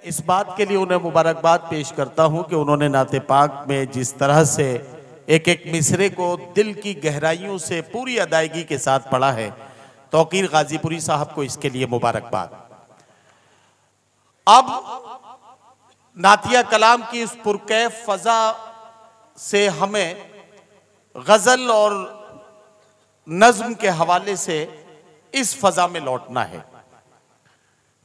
इस बात के लिए उन्हें मुबारकबाद पेश करता हूं कि उन्होंने नाते पाक में जिस तरह से एक एक मिसरे को दिल की गहराइयों से पूरी अदायगी के साथ पढ़ा है, तौकीर गाजीपुरी साहब को इसके लिए मुबारकबाद। अब नातिया कलाम की इस पुरकैफ फजा से हमें गजल और नज्म के हवाले से इस फजा में लौटना है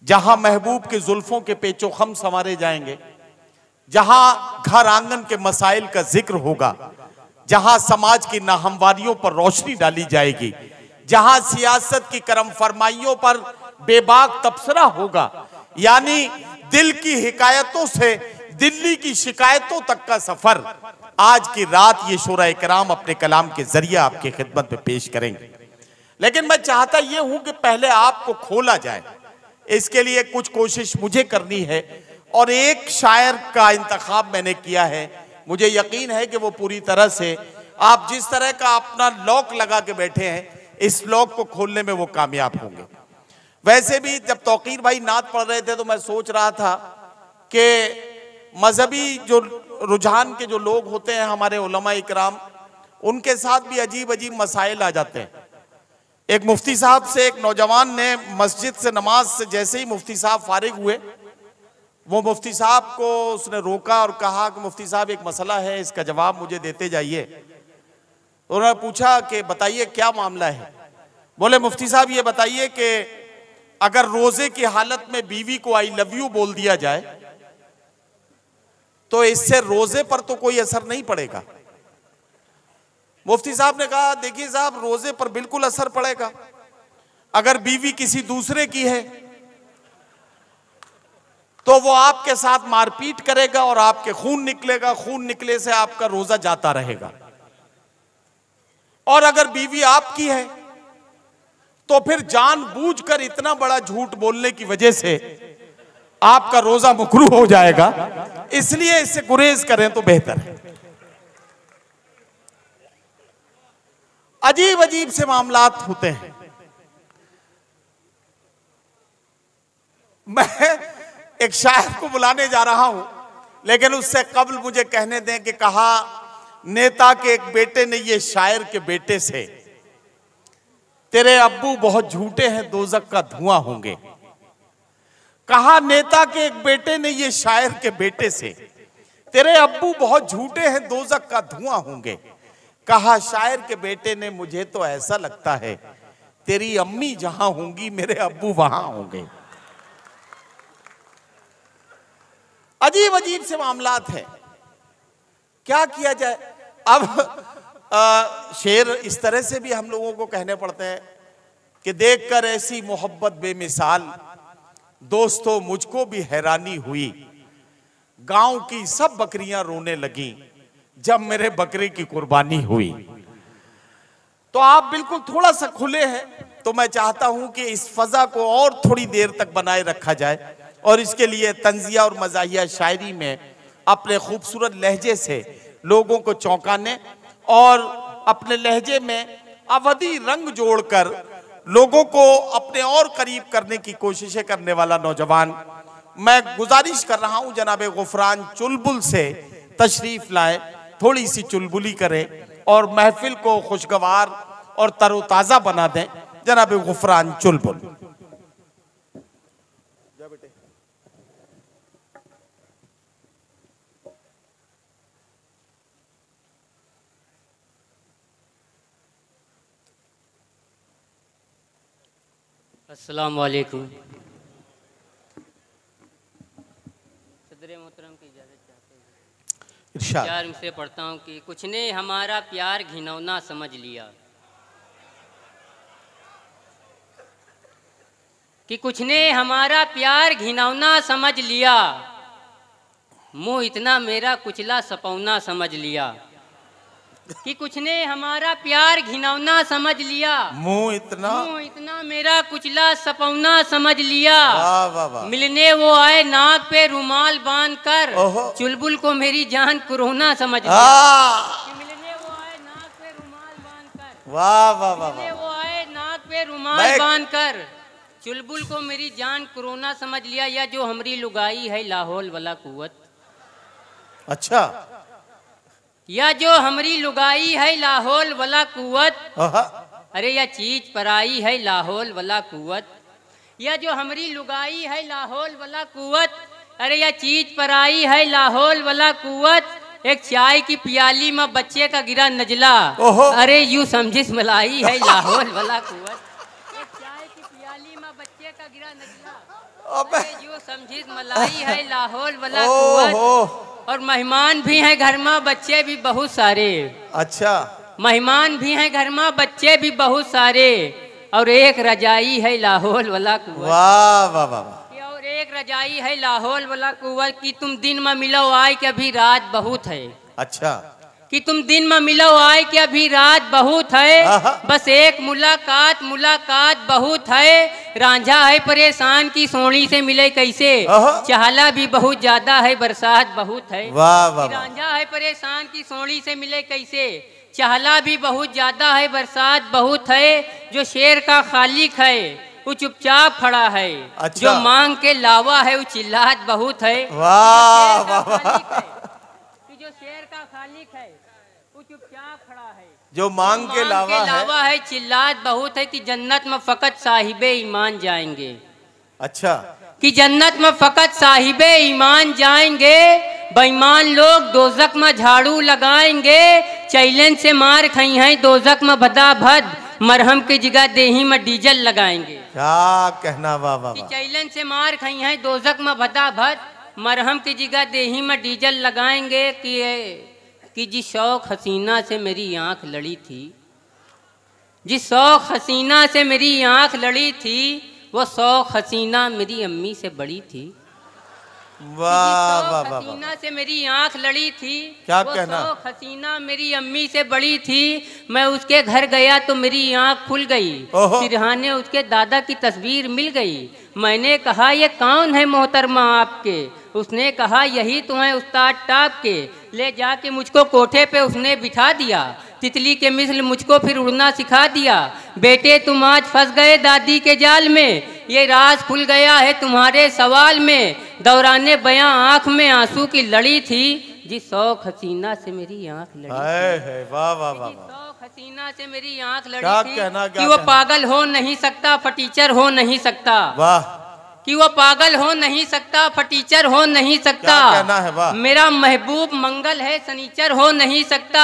जहां महबूब के जुल्फों के पेचो खम संवारे जाएंगे, जहां घर आंगन के मसाइल का जिक्र होगा, जहां समाज की नाहमवारियों पर रोशनी डाली जाएगी, जहां सियासत की करम फरमाइयों पर बेबाक तबसरा होगा, यानी दिल की हिकायतों से दिल्ली की शिकायतों तक का सफर आज की रात ये शोरा कराम अपने कलाम के जरिए आपकी खिदमत में पेश करेंगे। लेकिन मैं चाहता ये हूं कि पहले आपको खोला जाए, इसके लिए कुछ कोशिश मुझे करनी है और एक शायर का इंतखाब मैंने किया है। मुझे यकीन है कि वो पूरी तरह से आप जिस तरह का अपना लॉक लगा के बैठे हैं, इस लॉक को खोलने में वो कामयाब होंगे। वैसे भी जब तौकीर भाई नात पढ़ रहे थे तो मैं सोच रहा था कि मजहबी जो रुझान के जो लोग होते हैं हमारे उलमा इकराम, उनके साथ भी अजीब अजीब मसाइल आ जाते हैं। एक मुफ्ती साहब से एक नौजवान ने मस्जिद से नमाज से जैसे ही मुफ्ती साहब फारिग हुए, वो मुफ्ती साहब को उसने रोका और कहा कि मुफ्ती साहब एक मसला है, इसका जवाब मुझे देते जाइए। तो उन्होंने पूछा कि बताइए क्या मामला है। बोले मुफ्ती साहब ये बताइए कि अगर रोजे की हालत में बीवी को आई लव यू बोल दिया जाए तो इससे रोजे पर तो कोई असर नहीं पड़ेगा। मुफ्ती साहब ने कहा देखिए साहब, रोजे पर बिल्कुल असर पड़ेगा। अगर बीवी किसी दूसरे की है तो वो आपके साथ मारपीट करेगा और आपके खून निकलेगा, खून निकले से आपका रोजा जाता रहेगा। और अगर बीवी आपकी है तो फिर जानबूझकर इतना बड़ा झूठ बोलने की वजह से आपका रोजा मकरूह हो जाएगा, इसलिए इससे गुरेज करें तो बेहतर है। अजीब अजीब से मामलात होते हैं। मैं एक शायर को बुलाने जा रहा हूं, लेकिन उससे कबल मुझे कहने दें कि कहा नेता के एक बेटे ने ये शायर के बेटे से, तेरे अब्बू बहुत झूठे हैं, दोजक का धुआं होंगे। कहा नेता के एक बेटे ने ये शायर के बेटे से, तेरे अब्बू बहुत झूठे हैं, दोजक का धुआं होंगे। कहा शायर के बेटे ने मुझे तो ऐसा लगता है तेरी अम्मी जहां होंगी मेरे अब्बू वहां होंगे। अजीब अजीब से मामलात हैं, क्या किया जाए। अब शेर इस तरह से भी हम लोगों को कहने पड़ते हैं कि देखकर ऐसी मोहब्बत बेमिसाल दोस्तों मुझको भी हैरानी हुई, गांव की सब बकरियां रोने लगी जब मेरे बकरे की कुर्बानी हुई। तो आप बिल्कुल थोड़ा सा खुले हैं, तो मैं चाहता हूं कि इस फजा को और थोड़ी देर तक बनाए रखा जाए और इसके लिए तंजिया और मज़ाहिया शायरी में अपने खूबसूरत लहजे से लोगों को चौंकाने और अपने लहजे में अवधी रंग जोड़कर लोगों को अपने और करीब करने की कोशिशें करने वाला नौजवान, मैं गुजारिश कर रहा हूं जनाब गुफरान चुलबुल से तशरीफ लाए, थोड़ी सी चुलबुली करें और महफिल को खुशगवार और तरोताज़ा बना दें। जनाब गुफरान चुलबुल। अस्सलाम वालेकुम। सदर मोहतरम की इजाज़त चाहते हैं। प्यार से पढ़ता हूँ कि कुछ ने हमारा प्यार घिनौना समझ लिया, कि कुछ ने हमारा प्यार घिनौना समझ लिया, मुँह इतना मेरा कुचला सपौना समझ लिया। कि कुछ ने हमारा प्यार घिनौना समझ लिया, मुँह इतना मेरा कुचला सपौना समझ लिया। वाह वाह वाह। मिलने वो आए नाक पे रुमाल बांध कर, चुलबुल को मेरी जान कोरोना समझ लिया। मिलने वो आए नाक पे रुमाल बांध कर, वाह वाह वाह। वो आए नाक पे रुमाल बांध कर, चुलबुल को मेरी जान कोरोना समझ लिया, या जो हमारी लुगाई है लाहौल वाला कुवत। अच्छा, या जो हमारी लुगाई है लाहौल वाला कुवत, अरे या चीज पराई है लाहौल वाला कुवत। या जो हमारी लुगाई है लाहौल वाला कुवत, अरे या चीज पराई है लाहौल वाला कुवत। एक चाय की प्याली में बच्चे का गिरा नजला, अरे यूं समझिस मलाई है लाहौल वाला कुवत। एक चाय की प्याली में बच्चे का गिरा नजला, अरे यूं समझिस मलाई है लाहौल वाला कुवत। और मेहमान भी हैं घर में, बच्चे भी बहुत सारे। अच्छा, मेहमान भी हैं घर में, बच्चे भी बहुत सारे। और एक रजाई है लाहौल वाला कुवत। वाह वाह वाह। और एक रजाई है लाहौल वाला कुवत कि तुम दिन में मिलो आए कि अभी रात बहुत है। अच्छा, कि तुम दिन में मिलो आए कि अभी रात बहुत है। बस एक मुलाकात मुलाकात बहुत है। रांझा है परेशान की सोनी से मिले कैसे, चाहला भी बहुत ज्यादा है बरसात बहुत है। वाह वाह। रांझा है परेशान की सोनी से मिले कैसे, चाहला भी बहुत ज्यादा है बरसात बहुत है। जो शेर का खालिक है वो चुपचाप खड़ा है। अच्छा। जो मांग के लावा है वो चिल्लाहट बहुत है। वाह वाह। जो शेर का खालिक है वो चुपचाप खड़ा है। जो मांग के लावा है चिल्लाहट बहुत है। कि जन्नत में फकत साहिबे ईमान जाएंगे। अच्छा, कि जन्नत में फकत साहिबे ईमान जाएंगे। बेईमान लोग दोजक में झाड़ू लगाएंगे। चैलेंज से मार खाई हैं दोजक में भदा भद, मरहम की जगह देही में डीजल लगाएंगे। क्या कहना, वाह वाह। कि चैलेंज से मार खाई हैं दोजक में भदा भद, मरहम की जगह देही में डीजल लगाएंगे। कि जिस शौक हसीना से मेरी आंख लड़ी थी, जिस शौक हसीना से मेरी आंख लड़ी थी, वो शौक हसीना मेरी अम्मी से बड़ी थी। वाह वाह वाह। हसीना से मेरी आंख लड़ी थी, क्या वो कहना। शौक हसीना मेरी अम्मी से बड़ी थी। मैं उसके घर गया तो मेरी आंख खुल गई। सिरहाने उसके दादा की तस्वीर मिल गई। मैंने कहा ये कौन है मोहतरमा आपके। उसने कहा यही तो है उस्ताद टाप के। ले जाके मुझको कोठे पे उसने बिठा दिया। तितली के मिसल मुझको फिर उड़ना सिखा दिया। बेटे तुम आज फंस गए दादी के जाल में, ये राज खुल गया है तुम्हारे सवाल में। दौराने बयां आंख में आंसू की लड़ी थी, जिस शौक हसीना से मेरी आंख लड़ी थी। वाह वाह वाह। शौक हसीना से मेरी आंख लड़ी थी। कहना, कि वो पागल हो नहीं सकता, फटीचर हो नहीं सकता। वाह। कि वो पागल हो नहीं सकता, फटीचर हो नहीं सकता। कहना है, वाह। मेरा महबूब मंगल है, सनीचर हो नहीं सकता।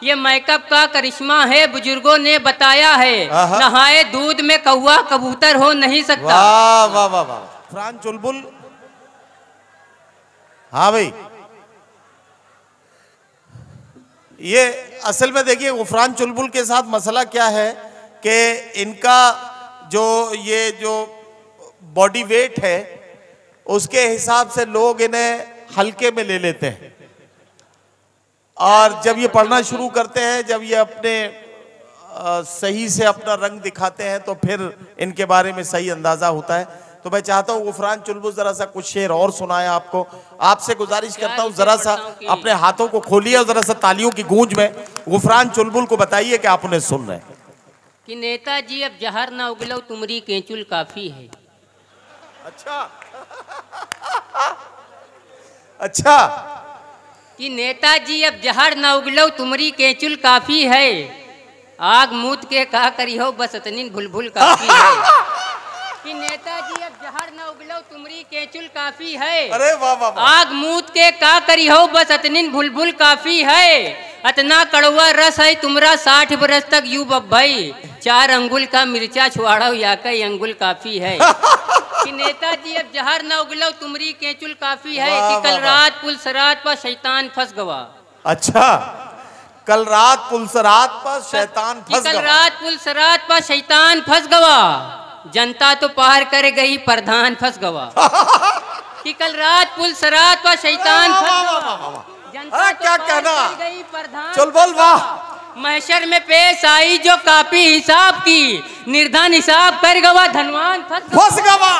ये मेकअप का करिश्मा है, बुजुर्गों ने बताया है। नहाए दूध में कौवा कबूतर हो नहीं सकता। वाह वाह वाह वाह। गफरान चुलबुल, हाँ भाई, ये असल में देखिए गफरान चुलबुल के साथ मसला क्या है कि इनका जो बॉडी वेट है उसके हिसाब से लोग इन्हें हल्के में ले लेते हैं। और जब ये पढ़ना शुरू करते हैं, जब ये अपने सही से अपना रंग दिखाते हैं, तो फिर इनके बारे में सही अंदाजा होता है। तो मैं चाहता हूँ गफरान चुलबुल जरा सा कुछ शेर और सुनाए आपको। आपसे गुजारिश करता हूँ जरा सा अपने हाथों को खोलिए और जरा सा तालियों की गूंज में गफरान चुलबुल को बताइए कि आप उन्हें सुन रहे हैं। कि नेताजी अब जहर ना उगलो तुमरी केंचुल काफी है। अच्छा अच्छा। कि नेताजी अब जहर न उगलो तुमरी केचुल काफी है। आग मूत के कहा करी हो बस इतनी भुलभुल काफी है। कि नेताजी अब जहर न उगलो तुमरी केचुल काफी है। अरे वाह वाह। आग मूत के का करी हो बस इतनी भुलभुल काफी है। इतना कड़वा रस है तुमरा 60 बरस तक यू बब्भाई। 4 अंगुल का मिर्चा छुआड़ो या कई अंगुल काफी है। कि नेताजी अब जहर न उगलो तुमरी केचुल काफी है। कि कल रात पुलसरात पर शैतान फंस गवा। अच्छा, कल रात पुलसरात पर शैतान फंस गवा। कल रात पुलसरात पर शैतान फंस गवा। जनता तो पार कर गई, प्रधान फंस गवा। कि कल रात पुलसरात पर शैतान फंस गवा। जनता तो क्या पार कहना कर गई, प्रधान चुलबुल, वाह। महशर में पेश आई जो कापी हिसाब की, निर्धन हिसाब कर गवा, धनवान फंस गवा।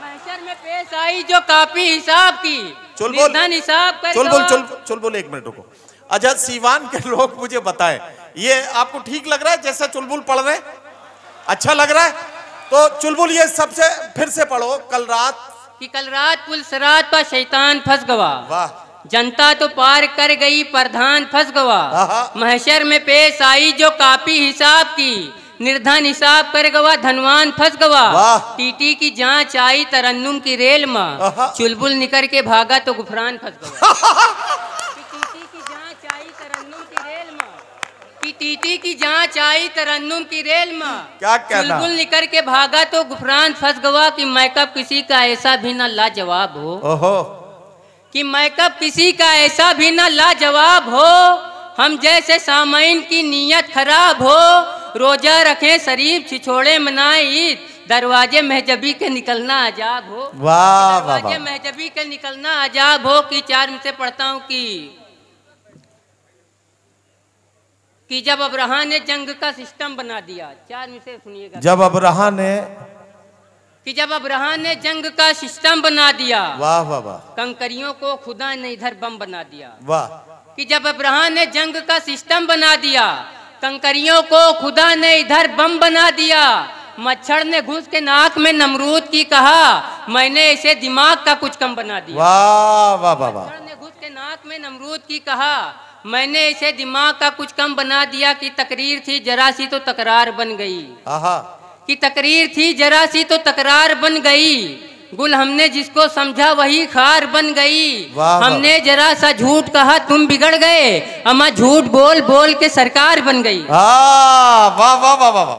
महशर में पेश आई जो कापी हिसाब की, निर्धन हिसाब कर गवा। चुलबुल एक मिनट रुको। अच्छा, सीवान के लोग मुझे बताएं, ये आपको ठीक लग रहा है जैसा चुलबुल पढ़ रहे हैं? अच्छा लग रहा है? तो चुलबुल ये सबसे फिर से पढ़ो। कल रात कि कल रात पुलसरात पर शैतान फंस गवा, वाह, जनता तो पार कर गई प्रधान फंस गवा, महशर में पेश आई जो कापी हिसाब की, निर्धन हिसाब कर गवा धनवान फंस गवा, टीटी की जांच आई तरन्नुम की रेल में, चुलबुल निकल के भागा तो गुफरान फंस गवा। टीटी की जांच आई तरन्नुम की रेल में, कि टीटी की जांच आई तरन्नुम की रेल में, क्या कहना, चुलबुल निकल के भागा तो गुफरान फंस गवा, कि मैकअप किसी का ऐसा भी ना लाजवाब हो, ओहो, कि मैकअप किसी का ऐसा भी ना लाजवाब हो, हम जैसे सामाइन की नीयत खराब हो, रोजा रखें शरीफ छिछोड़े मनाए ईद, दरवाजे महजबी के निकलना अजाब हो, वाह, दरवाजे महजबी के निकलना अजाब हो, कि चार में से पढ़ता हूँ कि जब अब्राहा ने जंग का सिस्टम बना दिया, चार में से सुनिएगा, जब अब्राहा ने कि जब अब्राहा ने जंग का सिस्टम बना दिया, वाह वाह वाह, कंकरियों को खुदा ने इधर बम बना दिया, वाह, कि जब अब्राहा ने जंग का सिस्टम बना दिया, कंकरियों को खुदा ने इधर बम बना दिया, मच्छर ने घुस के नाक में नमरूद की कहा, मैंने इसे दिमाग का कुछ कम बना दिया, वाह वाह वाह, मच्छर ने घुस के नाक में नमरूद की कहा, मैंने इसे दिमाग का कुछ कम बना दिया, कि तकरीर थी जरा सी तो तकरार बन गई, कि तकरीर थी जरा सी तो तकरार बन गई, गुल हमने जिसको समझा वही खार बन गई, हमने जरा सा झूठ कहा तुम बिगड़ गए, अम्मा झूठ बोल बोल के सरकार बन गई। वाह वाह वाह वाह।